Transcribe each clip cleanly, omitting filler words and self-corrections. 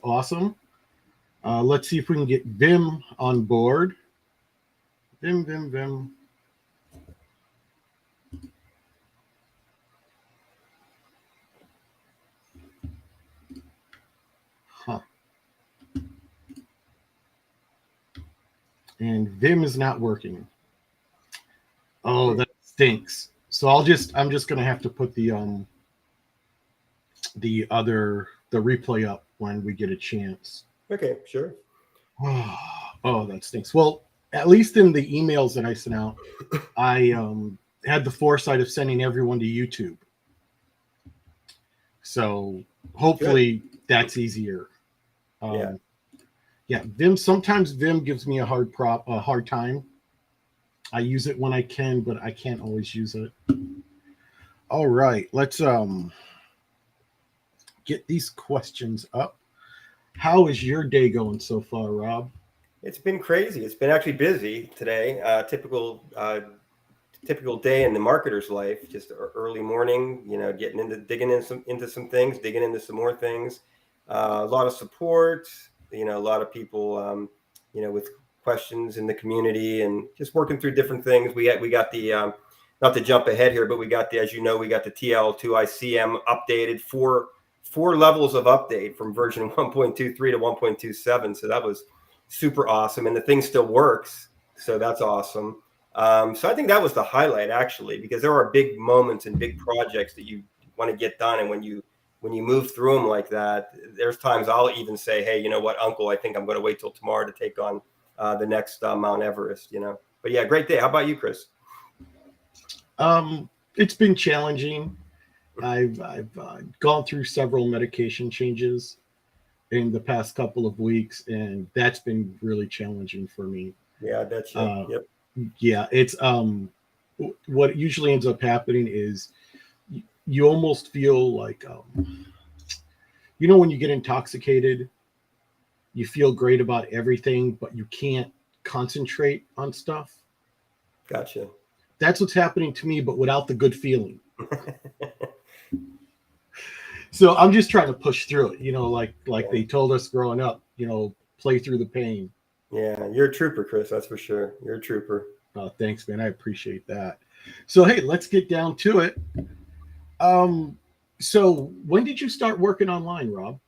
Awesome. Let's see if we can get Vim on board. Vim. Huh. And Vim is not working. Oh, that stinks. So I'm just gonna have to put the replay up when we get a chance. Okay, sure. Oh, that stinks. Well, at least in the emails that I sent out, I had the foresight of sending everyone to YouTube. So Good. hopefully that's easier. Yeah. Um, yeah, Vim. Sometimes Vim gives me a hard time. I use it when I can, but I can't always use it. All right, let's get these questions up. How is your day going so far, Rob? It's been crazy. It's been actually busy today. Typical day in the marketer's life. Just early morning. Getting into some things, digging into some more things. A lot of support. A lot of people. With questions in the community and just working through different things. We got the not to jump ahead here, but we got the, as you know, we got the TL2ICM updated, four levels of update from version 1.23 to 1.27. So that was super awesome, and the thing still works. So that's awesome. So I think that was the highlight, actually, because there are big moments and big projects that you want to get done, and when you move through them like that, there's times I'll even say, hey, you know what, Uncle, I think I'm going to wait till tomorrow to take on the next Mount Everest. But yeah, great day. How about you, Chris? It's been challenging. I've gone through several medication changes in the past couple of weeks, and that's been really challenging for me. Yeah, I bet you. Uh, Yep. yeah, it's what usually ends up happening is you almost feel like when you get intoxicated, you feel great about everything, but you can't concentrate on stuff. Gotcha. That's what's happening to me, but without the good feeling. So I'm just trying to push through it, like Yeah. they told us growing up, play through the pain. Yeah, you're a trooper, Chris. That's for sure. You're a trooper. Thanks, man. I appreciate that. So hey, let's get down to it. Um, so when did you start working online, Rob?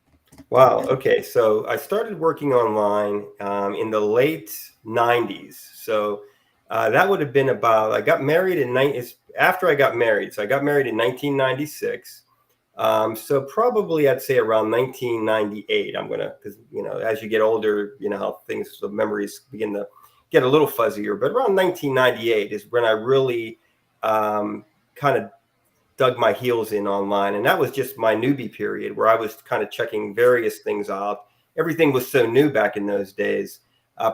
Wow. Okay. So I started working online in the late 90s. So that would have been about, I got married after I got married. So I got married in 1996. So probably I'd say around 1998. Because, as you get older, how the memories begin to get a little fuzzier. But around 1998 is when I really kind of dug my heels in online. And that was just my newbie period where I was kind of checking various things out. Everything was so new back in those days.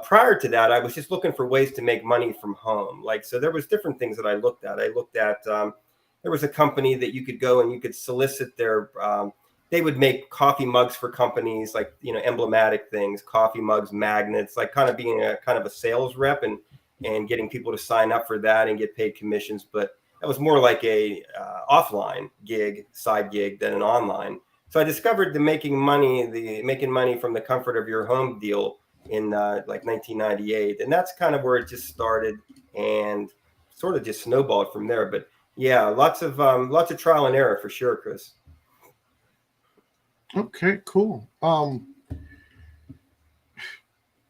Prior to that, I was just looking for ways to make money from home. So there was different things that I looked at. There was a company that you could go and you could solicit they would make coffee mugs for companies, like, emblematic things, coffee mugs, magnets, like kind of being a kind of a sales rep and getting people to sign up for that and get paid commissions. But that was more like a offline side gig than an online. So I discovered the making money from the comfort of your home deal in like 1998, and that's kind of where it just started and sort of just snowballed from there. But yeah, lots of trial and error for sure, Chris. Okay, cool. Now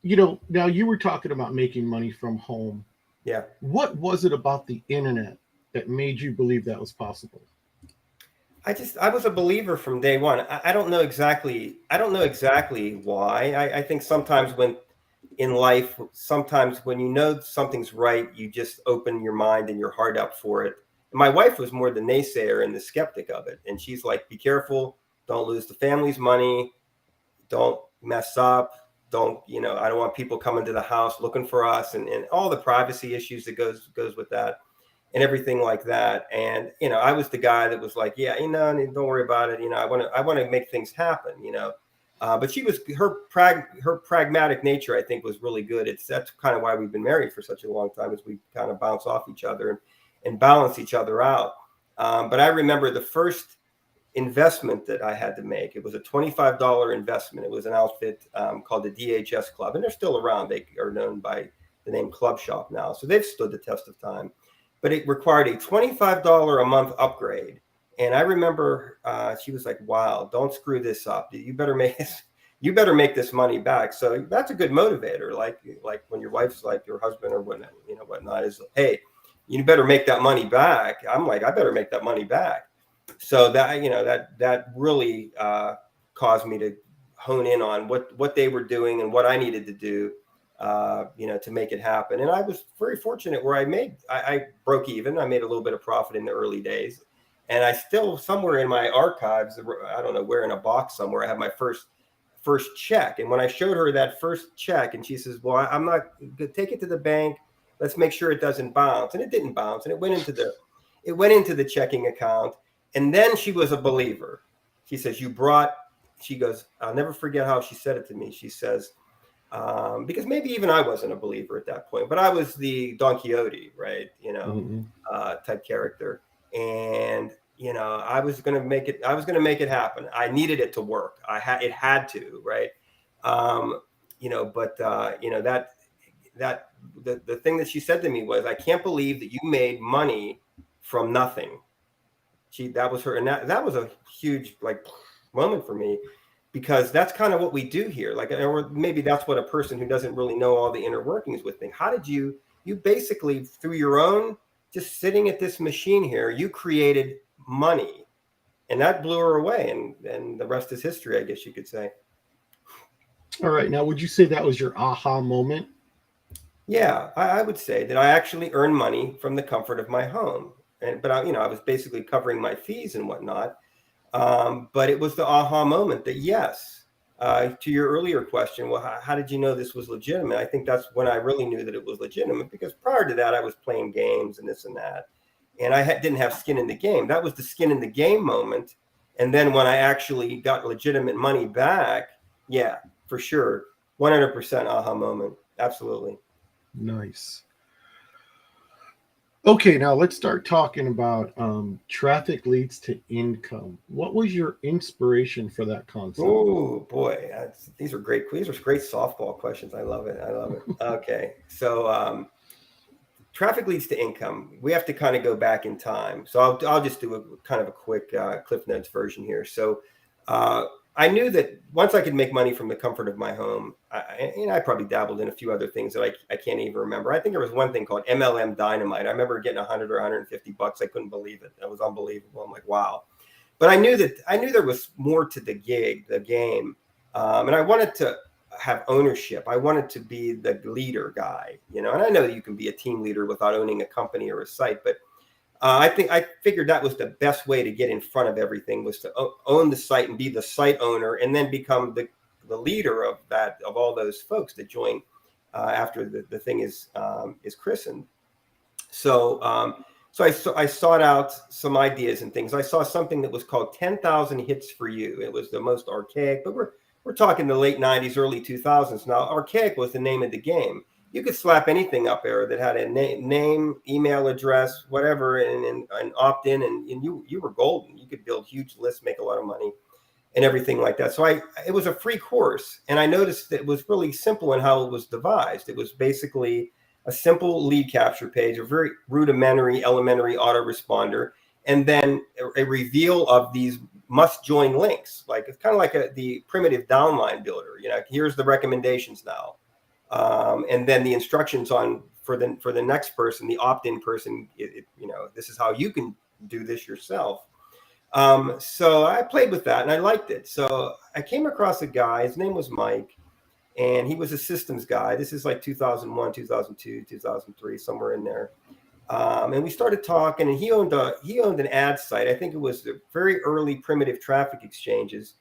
you were talking about making money from home. Yeah. What was it about the internet that made you believe that was possible? I was a believer from day one. I don't know exactly why. I think sometimes in life, sometimes when you know something's right, you just open your mind and your heart up for it. And my wife was more the naysayer and the skeptic of it. And she's like, be careful, don't lose the family's money, don't mess up, I don't want people coming to the house looking for us, and all the privacy issues that goes with that and everything like that. And I was the guy that was like, yeah, don't worry about it. I want to make things happen. But she was her pragmatic nature, I think, was really good. That's kind of why we've been married for such a long time, is we kind of bounce off each other and balance each other out. But I remember the first investment that I had to make. It was a $25 investment. It was an outfit called the DHS Club, and they're still around. They are known by the name Club Shop now, so they've stood the test of time. But it required a $25 a month upgrade. And I remember she was like, "Wow, don't screw this up. You better make this. You better make this money back." So that's a good motivator. Like when your wife's like your husband or whatnot is, "Hey, you better make that money back." I'm like, I better make that money back. So that really caused me to hone in on what they were doing and what I needed to do, to make it happen. And I was very fortunate where I broke even. I made a little bit of profit in the early days. And I still, somewhere in my archives, I don't know where, in a box somewhere, I have my first check. And when I showed her that first check, and she says, "Well, I'm not going to take it to the bank. Let's make sure it doesn't bounce." And it didn't bounce, and it went into the checking account. And then she was a believer. She says, she goes, I'll never forget how she said it to me. She says, because maybe even I wasn't a believer at that point, but I was the Don Quixote, right? Type character. And, I was going to make it happen. I needed it to work. It had to, right? The thing that she said to me was, "I can't believe that you made money from nothing." That was her. And that was a huge moment for me, because that's kind of what we do here. Or maybe that's what a person who doesn't really know all the inner workings would think. How did you basically, through your own, just sitting at this machine here, you created money, and that blew her away. And the rest is history, I guess you could say. All right. Now, would you say that was your aha moment? Yeah, I would say that I actually earned money from the comfort of my home. But I was basically covering my fees and whatnot. But it was the aha moment that, yes, to your earlier question, well, how did you know this was legitimate? I think that's when I really knew that it was legitimate, because prior to that, I was playing games and this and that. And I didn't have skin in the game. That was the skin in the game moment. And then when I actually got legitimate money back, yeah, for sure. 100% aha moment. Absolutely. Nice. Okay, now let's start talking about traffic leads to income. What was your inspiration for that concept? Oh boy, these are great. These are great softball questions. I love it. Okay, so traffic leads to income. We have to kind of go back in time. So I'll just do a kind of a quick Cliff Notes version here. So I knew that once I could make money from the comfort of my home, I probably dabbled in a few other things that I can't even remember. I think there was one thing called MLM Dynamite. I remember getting $100 or $150. I couldn't believe it. That was unbelievable. I'm like, wow. But I knew there was more to the game, and I wanted to have ownership. I wanted to be the leader guy, And I know that you can be a team leader without owning a company or a site, but I figured that was the best way to get in front of everything, was to own the site and be the site owner, and then become the leader of all those folks that join after the thing is christened. So I sought out some ideas and things. I saw something that was called 10,000 Hits for You. It was the most archaic, but we're talking the late 90s, early 2000s. Now, archaic was the name of the game. You could slap anything up there that had a name, email address, whatever, and opt in, and you were golden. You could build huge lists, make a lot of money, and everything like that. So it was a free course, and I noticed that it was really simple in how it was devised. It was basically a simple lead capture page, a very rudimentary, elementary autoresponder, and then a reveal of these must join links. It's kind of like the primitive downline builder. Here's the recommendations now, and then the instructions for the next person, the opt-in person. This is how you can do this yourself. So I played with that and I liked it. So I came across a guy. His name was Mike. And he was a systems guy. This is like 2001, 2002, 2003, somewhere in there. And we started talking, and he owned an ad site. I think it was the very early primitive traffic exchanges.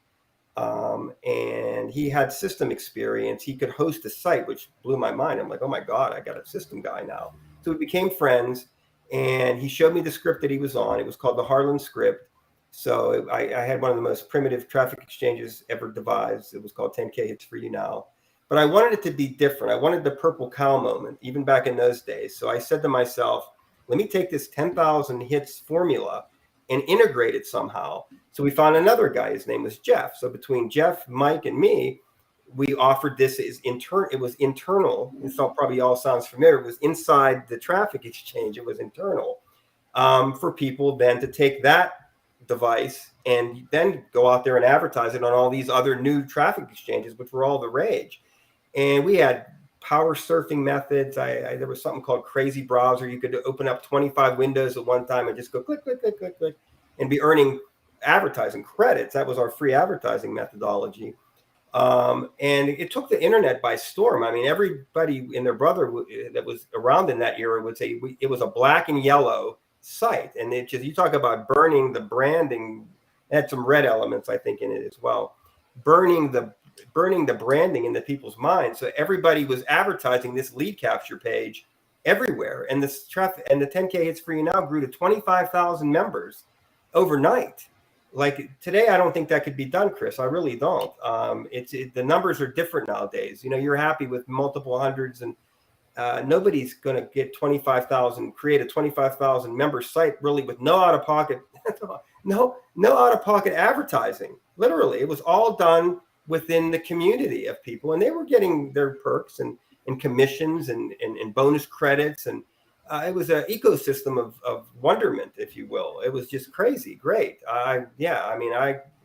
And he had system experience. He could host a site, which blew my mind. I'm like, oh my God, I got a system guy now. So we became friends, and he showed me the script that he was on. It was called the Harlan script. So I had one of the most primitive traffic exchanges ever devised. It was called 10K Hits for You Now. But I wanted it to be different. I wanted the purple cow moment, even back in those days. So I said to myself, let me take this 10,000 hits formula and integrate it somehow. So we found another guy. His name was Jeff. So between Jeff, Mike, and me, we offered this as it was internal. This all probably all sounds familiar. It was inside the traffic exchange. It was internal for people then to take that device and then go out there and advertise it on all these other new traffic exchanges, which were all the rage. And we had power surfing methods. There was something called Crazy Browser. You could open up 25 windows at one time and just go click, click, click, click, click, and be earning advertising credits. That was our free advertising methodology. And it took the internet by storm. I mean, everybody and their brother that was around in that era would say it was a black and yellow site. And it just, you talk about burning the branding, it had some red elements, I think, in it as well. Burning the branding into people's minds. So everybody was advertising this lead capture page everywhere. And this traffic and the 10K Hits For You Now grew to 25,000 members overnight. Like today, I don't think that could be done, Chris. I really don't. The numbers are different nowadays. You know, you're happy with multiple hundreds, and nobody's going to get 25,000, create a 25,000 member site really with no out of pocket, no out of pocket advertising. Literally, it was all done within the community of people, and they were getting their perks and commissions and bonus credits, and it was an ecosystem of wonderment, if you will. It was just crazy, great.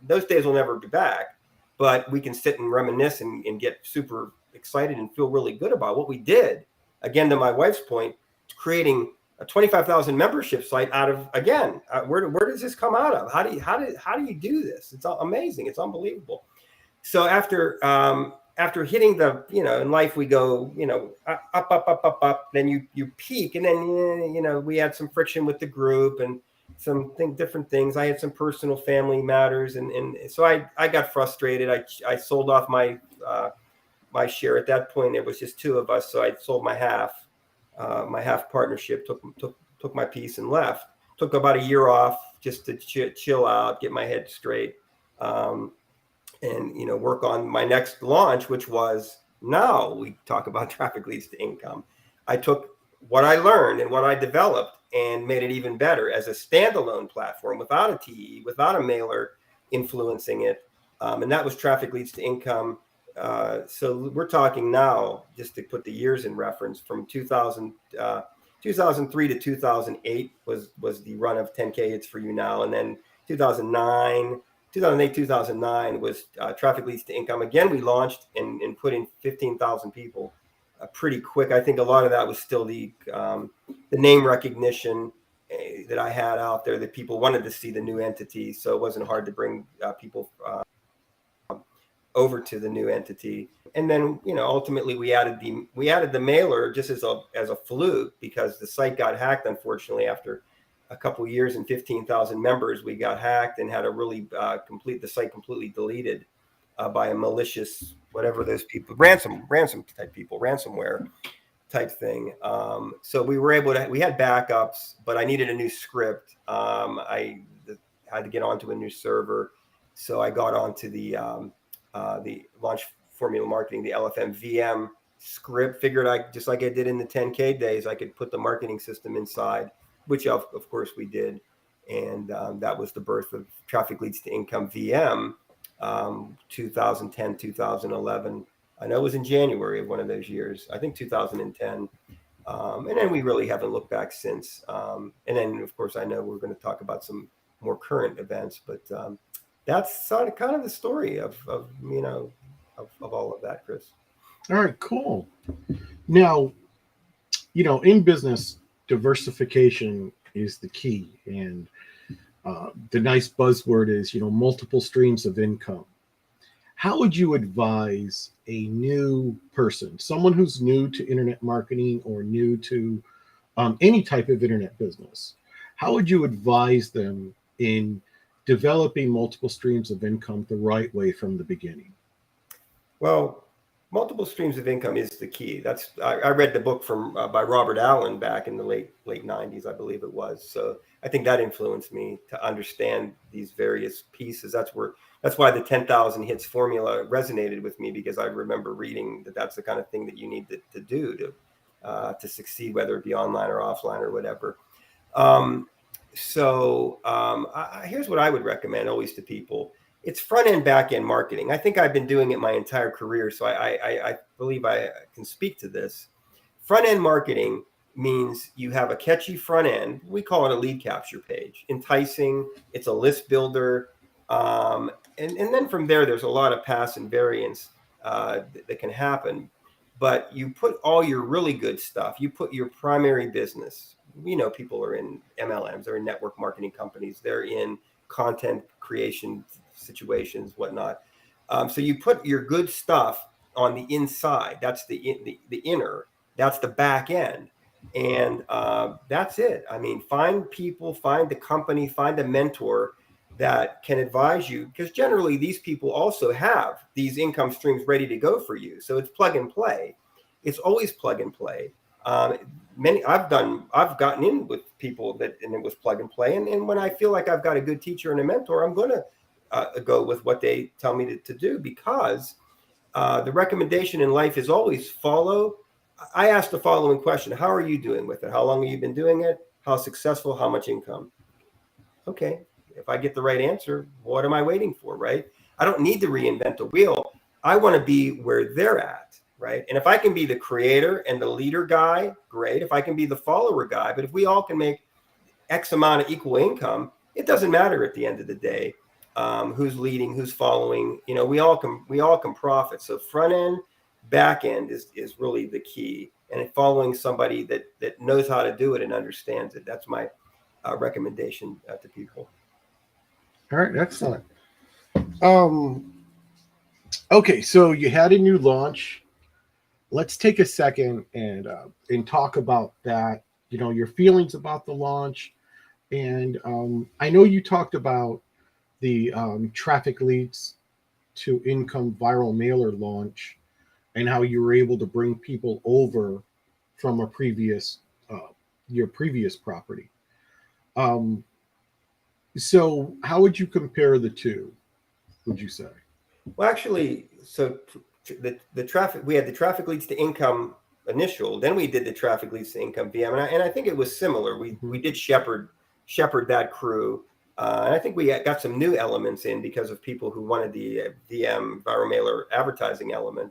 Those days will never be back, but we can sit and reminisce and get super excited and feel really good about what we did. Again, to my wife's point, creating a 25,000 membership site out of, again, where does this come out of? How do you do this? It's amazing. It's unbelievable. So after hitting the, in life we go, up, then you peak, and then, we had some friction with the group and different things. I had some personal family matters. And so I got frustrated. I sold off my share. At that point, there was just two of us. So I sold my half partnership, took my piece and left. Took about a year off just to chill out, get my head straight. And work on my next launch, which was, now we talk about Traffic Leads to Income. I took what I learned and what I developed and made it even better as a standalone platform without a TE, without a mailer influencing it. And that was Traffic Leads to Income. So we're talking now, just to put the years in reference, from 2003 to 2008 was the run of 10K Hits For You Now. And then 2008, 2009 was Traffic Leads to Income. Again, we launched and put in 15,000 people pretty quick. I think a lot of that was still the name recognition that I had out there, that people wanted to see the new entity. So it wasn't hard to bring people over to the new entity. And then, ultimately we added the mailer just as a fluke, because the site got hacked, unfortunately. After a couple of years and 15,000 members, we got hacked and had to really the site completely deleted by a malicious, whatever those people, ransom type people, ransomware type thing. So we were we had backups, but I needed a new script. I had to get onto a new server. So I got onto the Launch Formula Marketing, the LFM VM script. Figured just like I did in the 10K days, I could put the marketing system inside, which of course we did. And that was the birth of Traffic Leads to Income VM, 2010, 2011. I know it was in January of one of those years, I think 2010. And then we really haven't looked back since. And then, of course, I know we're going to talk about some more current events, but that's kind of the story of all of that, Chris. All right, cool. Now, in business, diversification is the key, and the nice buzzword is multiple streams of income. How would you advise a new person, someone who's new to internet marketing or new to any type of internet business, how would you advise them in developing multiple streams of income the right way from the beginning? Well, multiple streams of income is the key. I read the book by Robert Allen back in the late 90s, I believe it was. So I think that influenced me to understand these various pieces. That's why the 10,000 hits formula resonated with me, because I remember reading that's the kind of thing that you need to do to succeed, whether it be online or offline or whatever. So here's what I would recommend always to people. It's front end, back end marketing. I think I've been doing it my entire career, so I believe I can speak to this. Front end marketing means you have a catchy front end. We call it a lead capture page, enticing. It's a list builder, and then from there, there's a lot of pass and variance that can happen. But you put all your really good stuff. You put your primary business. People are in MLMs, they're in network marketing companies, they're in content creation situations, whatnot. So you put your good stuff on the inside. That's the inner. That's the back end, and that's it. I mean, find people, find the company, find a mentor that can advise you, because generally these people also have these income streams ready to go for you. So it's plug and play. It's always plug and play. Um, I've gotten in with people and it was plug and play. And when I feel like I've got a good teacher and a mentor, I'm going to go with what they tell me to do, because the recommendation in life is always follow. I ask the following question: how are you doing with it? How long have you been doing it? How successful? How much income? Okay. If I get the right answer, what am I waiting for? Right. I don't need to reinvent the wheel. I want to be where they're at. Right. And if I can be the creator and the leader guy, great. If I can be the follower guy, but if we all can make X amount of equal income, it doesn't matter at the end of the day who's leading, who's following. We all can profit. So front end, back end is really the key, and following somebody that knows how to do it and understands it. That's my recommendation to people. All right, excellent. Um, okay, so you had a new launch. Let's take a second and talk about that. Your feelings about the launch, and I know you talked about the traffic leads to income viral mailer launch, and how you were able to bring people over from a previous your previous property. Um, so, how would you compare the two? Would you say? Well, actually, so the traffic, we had the traffic leads to income initial, then we did the traffic leads to income VM, and I think it was similar. We Mhm. we did shepherd that crew, and I think we got some new elements in because of people who wanted the VM viral mailer advertising element.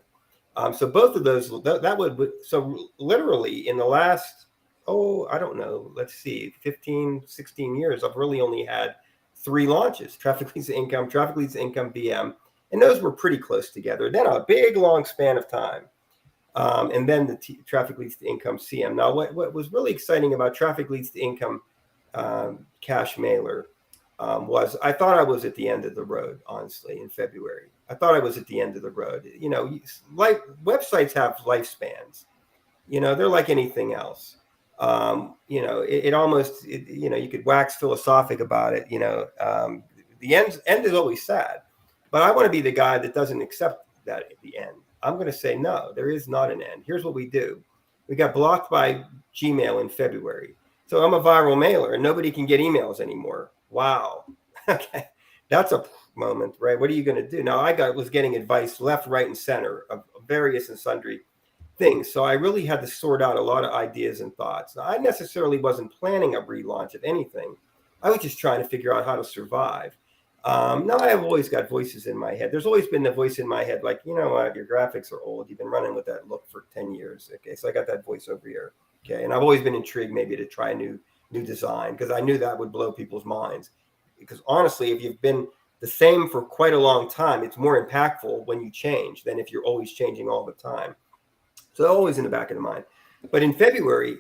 So both of those, that would, so literally in the last, I don't know, let's see, 15, 16 years, I've really only had three launches: traffic leads to income, traffic leads to income VM, and those were pretty close together. Then a big long span of time, and then the traffic leads to income CM. Now, what was really exciting about traffic leads to income cash mailer was, I thought I was at the end of the road. Honestly, in February, I thought I was at the end of the road. Like, websites have lifespans. They're like anything else. It almost, you could wax philosophic about it. The end is always sad, but I want to be the guy that doesn't accept that at the end. I'm going to say, no, there is not an end. Here's what we do: we got blocked by Gmail in February, so I'm a viral mailer and nobody can get emails anymore. Wow. Okay, that's a moment, right? What are you going to do now? Was getting advice left, right, and center of various and sundry things. So I really had to sort out a lot of ideas and thoughts. Now, I necessarily wasn't planning a relaunch of anything. I was just trying to figure out how to survive. Now, I have always got voices in my head. There's always been the voice in my head, like, your graphics are old. You've been running with that look for 10 years. Okay, so I got that voice over here. Okay, and I've always been intrigued maybe to try a new design, because I knew that would blow people's minds. Because honestly, if you've been the same for quite a long time, it's more impactful when you change than if you're always changing all the time. So always in the back of the mind. But in February,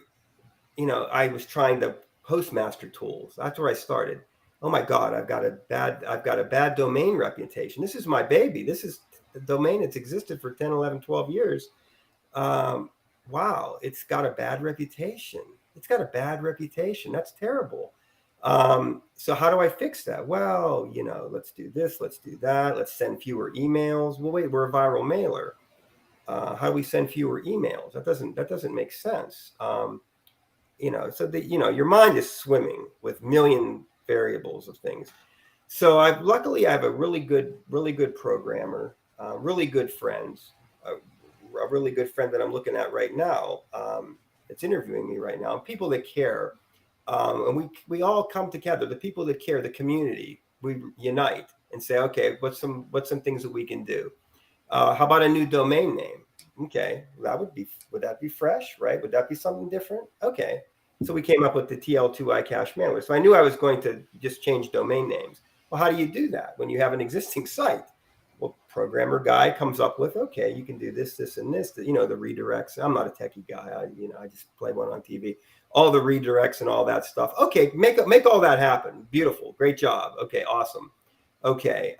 I was trying the Postmaster tools. That's where I started. Oh my God, I've got a bad domain reputation. This is my baby. This is the domain that's existed for 10, 11, 12 years. Um, wow, it's got a bad reputation. It's got a bad reputation. That's terrible. So how do I fix that? Well, let's do this, let's do that, let's send fewer emails. Well, wait, we're a viral mailer. How do we send fewer emails? That doesn't make sense. So your mind is swimming with million variables of things. So luckily I have a really good programmer, really good friends, a really good friend that I'm looking at right now. That's interviewing me right now, and people that care. And we all come together. The people that care, the community, we unite and say, okay, what's some things that we can do? How about a new domain name? Okay, would that be fresh, right? Would that be something different? Okay, so we came up with the TL2I cache mailer. So I knew I was going to just change domain names. Well, how do you do that when you have an existing site? Well, programmer guy comes up with, okay, you can do this, this, and this. The redirects. I'm not a techie guy. I just play one on TV. All the redirects and all that stuff. Okay, make all that happen. Beautiful, great job. Okay, awesome. Okay,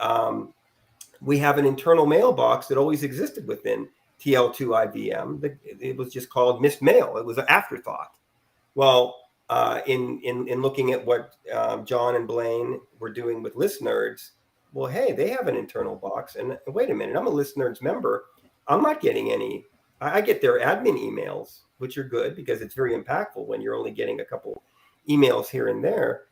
we have an internal mailbox that always existed within TL2IVM. It was just called missed mail. It was an afterthought. Well, in looking at what John and Blaine were doing with List Nerds, well, hey, they have an internal box. And wait a minute, I'm a List Nerds member. I'm not getting any. I get their admin emails, which are good because it's very impactful when you're only getting a couple emails here and there.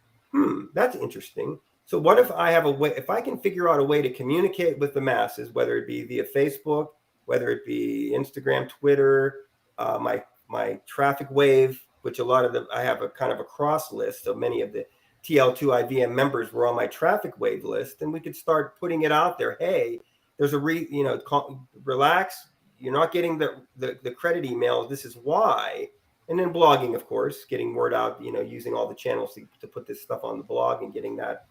That's interesting. So what if I have a way, if I can figure out a way to communicate with the masses, whether it be via Facebook, whether it be Instagram, Twitter, my traffic wave, which I have a kind of a cross list. So many of the TL2IVM members were on my traffic wave list, and we could start putting it out there. Hey, there's relax. You're not getting the credit emails. This is why. And then blogging, of course, getting word out, using all the channels to put this stuff on the blog and getting that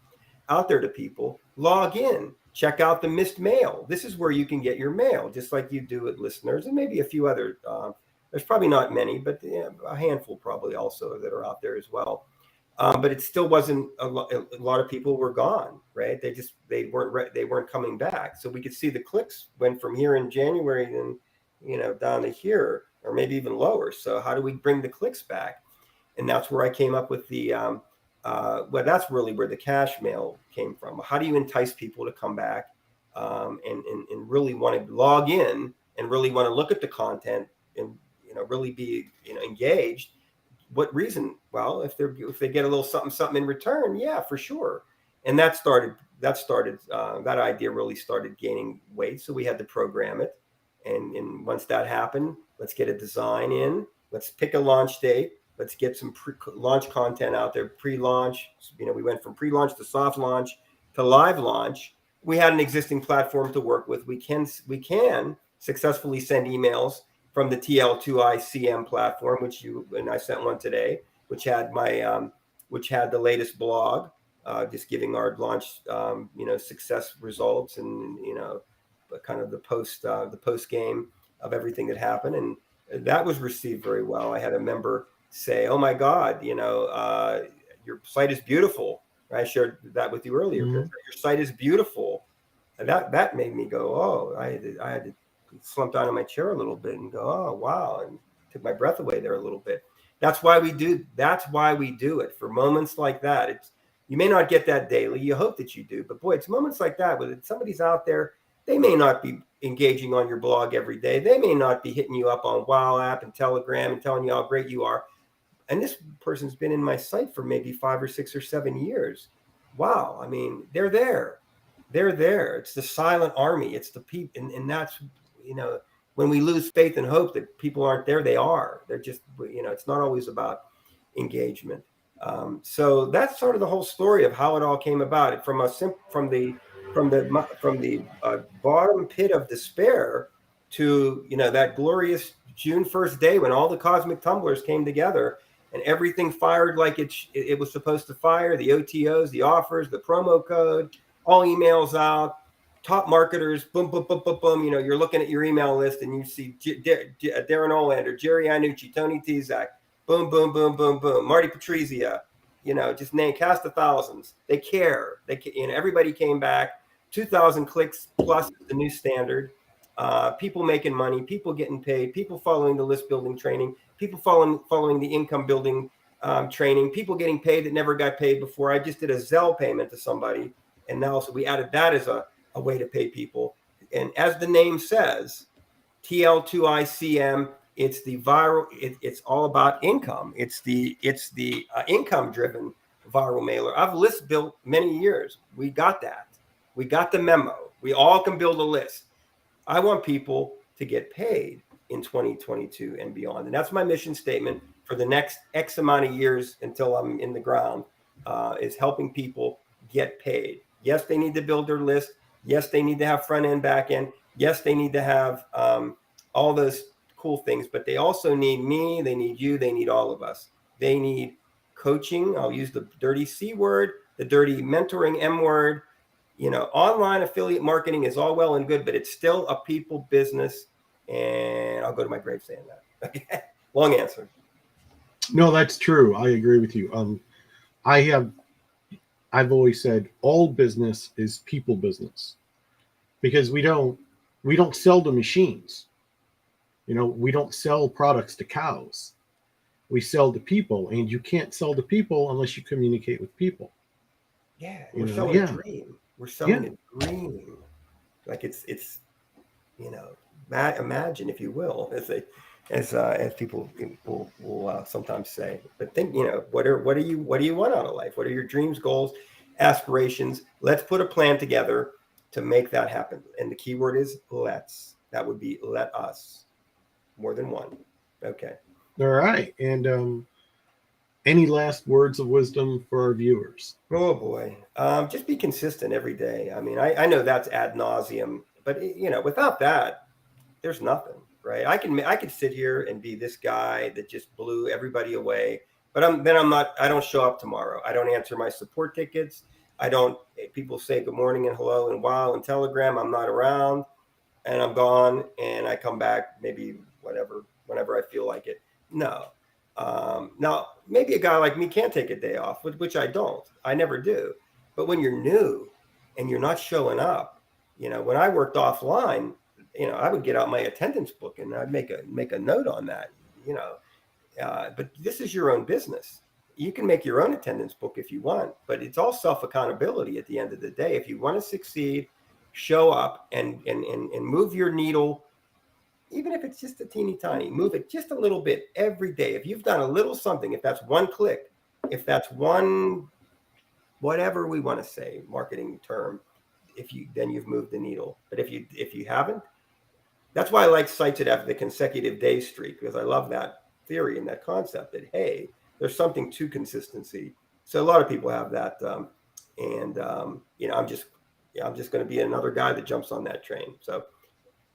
out there to people. Log in, check out the missed mail. This is where you can get your mail, just like you do at List Nerds, and maybe a few other. There's probably not many, but a handful probably also that are out there as well. But it still wasn't a lot of people were gone, right? They weren't coming back. So we could see the clicks went from here in January and down to here, or maybe even lower. So how do we bring the clicks back? And that's where I came up with the well, that's really where the cache mail came from. How do you entice people to come back and really want to log in and really want to look at the content and really be engaged? What reason? Well, if they get a little something in return, yeah, for sure. And that idea really started gaining weight. So we had to program it, and once that happened, let's get a design in. Let's pick a launch date. Let's get some launch content out there, pre-launch. We went from pre-launch to soft launch to live launch. We had an existing platform to work with. We can successfully send emails from the TL2ICM platform, and I sent one today, which had the latest blog, just giving our launch, success results and kind of the post game of everything that happened, and that was received very well. I had a member say, "Oh my God, your site is beautiful." I shared that with you earlier. Mm-hmm. Your site is beautiful. And that made me go, "Oh!" I had to slump down in my chair a little bit and go, "Oh wow!" and took my breath away there a little bit. That's why we do it for moments like that. You may not get that daily. You hope that you do, but boy, it's moments like that where somebody's out there. They may not be engaging on your blog every day. They may not be hitting you up on Wow app and Telegram and telling you how great you are. And this person's been in my site for maybe 5 or 6 or 7 years. Wow. I mean, they're there. They're there. It's the silent army. It's the people. And that's, when we lose faith and hope that people aren't there, they are. They're just, it's not always about engagement. So that's sort of the whole story of how it all came about. From the bottom pit of despair to that glorious June 1st day when all the cosmic tumblers came together and everything fired like it was supposed to fire. The OTOs, the offers, the promo code, all emails out, top marketers, boom, boom, boom, boom, boom. You're looking at your email list and you see Darren Olander, Jerry Iannucci, Tony Tezak, boom, boom, boom, boom, boom, Marty Patrizia, just name cast of thousands. They care. Everybody came back. 2,000 clicks plus the new standard. People making money, people getting paid, people following the list building training, people following the income building training, people getting paid that never got paid before. I just did a Zelle payment to somebody, and now so we added that as a way to pay people. And as the name says, TL2ICM, it's the viral. It's all about income. It's the income driven viral mailer. I've list built many years. We got that. We got the memo. We all can build a list. I want people to get paid. in 2022 and beyond. And that's my mission statement for the next X amount of years until I'm in the ground, is helping people get paid. Yes, they need to build their list. Yes, they need to have front end, back end. Yes, they need to have all those cool things, but they also need me. They need you. They need all of us. They need coaching. I'll use the dirty C word, the dirty mentoring M word. Online affiliate marketing is all well and good, but it's still a people business. And I'll go to my grave saying that. Okay. Long answer. No, that's true. I agree with you. I've always said all business is people business, because we don't sell to machines. We don't sell products to cows. We sell to people, and you can't sell to people unless you communicate with people. Yeah, we're selling a dream. We're selling a dream. Like it's imagine, if you will, as people will sometimes say. But think, what do you want out of life? What are your dreams, goals, aspirations? Let's put a plan together to make that happen. And the key word is let's. That would be let us. More than one. Okay. All right. And any last words of wisdom for our viewers? Oh boy, just be consistent every day. I mean, I know that's ad nauseum, but without that, there's nothing, right? I could sit here and be this guy that just blew everybody away, but I'm not. I don't show up tomorrow. I don't answer my support tickets. I don't. People say good morning and hello and wow and Telegram. I'm not around, and I'm gone, and I come back maybe whenever I feel like it. No. Now, maybe a guy like me can't take a day off, which I don't. I never do. But when you're new and you're not showing up, when I worked offline, I would get out my attendance book and I'd make a note on that. But this is your own business. You can make your own attendance book if you want, but it's all self accountability at the end of the day. If you want to succeed, show up and move your needle. Even if it's just a teeny tiny, move it just a little bit every day. If you've done a little something, if that's one click, if that's one, whatever we want to say, marketing term, then you've moved the needle. But if you haven't, that's why I like sites that have the consecutive day streak, because I love that theory and that concept that, hey, there's something to consistency. So a lot of people have that. I'm just going to be another guy that jumps on that train. So.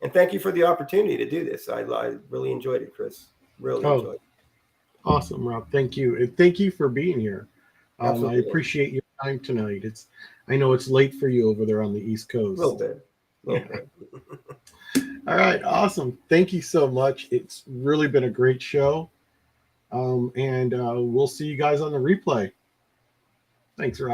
And thank you for the opportunity to do this. I really enjoyed it, Chris. Really enjoyed it. Awesome, Rob. Thank you. And thank you for being here. I appreciate your time tonight. I know it's late for you over there on the East Coast. A little bit. All right. Awesome. Thank you so much. It's really been a great show. And we'll see you guys on the replay. Thanks, Rob.